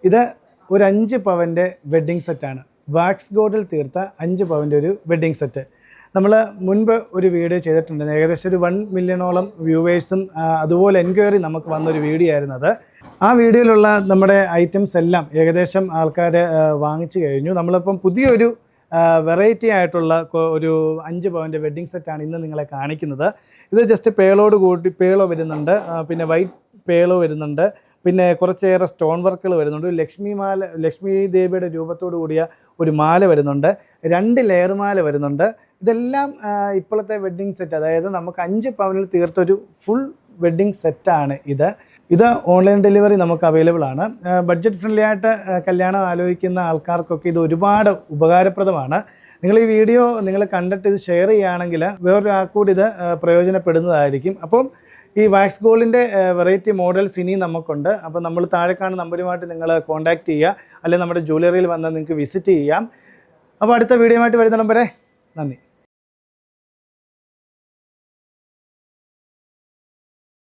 ഇത് ഒരു 5 പവൻ്റെ വെഡ്ഡിങ് സെറ്റാണ്. വാക്സ് ഗോൾഡിൽ തീർത്ത 5 പവൻ്റെ ഒരു വെഡ്ഡിങ് സെറ്റ്. നമ്മൾ മുൻപ് ഒരു വീഡിയോ ചെയ്തിട്ടുണ്ട്. ഏകദേശം ഒരു 1 മില്യണോളം വ്യൂവേഴ്സും അതുപോലെ എൻക്വയറി നമുക്ക് വന്നൊരു വീഡിയോ ആയിരുന്നു അത്. ആ വീഡിയോയിലുള്ള നമ്മുടെ ഐറ്റംസ് എല്ലാം ഏകദേശം ആൾക്കാർ വാങ്ങിച്ചു കഴിഞ്ഞു. നമ്മളിപ്പം പുതിയൊരു വെറൈറ്റി ആയിട്ടുള്ള ഒരു 5 പവൻ്റെ വെഡ്ഡിങ് സെറ്റാണ് ഇന്ന് നിങ്ങളെ കാണിക്കുന്നത്. ഇത് ജസ്റ്റ് പേളോട് കൂടി പേളോ വരുന്നുണ്ട്, പിന്നെ വൈറ്റ് പേളോ വരുന്നുണ്ട്, പിന്നെ കുറച്ചേറെ സ്റ്റോൺ വർക്കുകൾ വരുന്നുണ്ട്. ലക്ഷ്മി ദേവിയുടെ രൂപത്തോടു കൂടിയ ഒരു മാല വരുന്നുണ്ട്, 2 ലെയർ മാല വരുന്നുണ്ട്. ഇതെല്ലാം ഇപ്പോഴത്തെ വെഡ്ഡിങ് സെറ്റ്, അതായത് നമുക്ക് 5 പവനിൽ തീർത്തൊരു ഫുൾ വെഡ്ഡിങ് സെറ്റാണ് ഇത് ഓൺലൈൻ ഡെലിവറി നമുക്ക് അവൈലബിൾ ആണ്. ബഡ്ജറ്റ് ഫ്രണ്ട്ലി ആയിട്ട് കല്യാണം ആലോചിക്കുന്ന ആൾക്കാർക്കൊക്കെ ഇത് ഒരുപാട് ഉപകാരപ്രദമാണ്. നിങ്ങൾ ഈ വീഡിയോ നിങ്ങൾ കണ്ടിട്ട് ഇത് ഷെയർ ചെയ്യുകയാണെങ്കിൽ വേറൊരാൾക്കൂടി ഇത് പ്രയോജനപ്പെടുന്നതായിരിക്കും. അപ്പം ഈ വാക്സ് ഗോൾഡിൻ്റെ വെറൈറ്റി മോഡൽസ് ഇനിയും നമുക്കുണ്ട്. അപ്പോൾ നമ്മൾ താഴെ കാണുന്ന നമ്പറുമായിട്ട് നിങ്ങൾ കോൺടാക്റ്റ് ചെയ്യുക, അല്ലെങ്കിൽ നമ്മുടെ ജ്വല്ലറിയിൽ വന്ന് നിങ്ങൾക്ക് വിസിറ്റ് ചെയ്യാം. അപ്പോൾ അടുത്ത വീഡിയോ ആയിട്ട് വരുന്ന നമ്പരെ നന്ദി.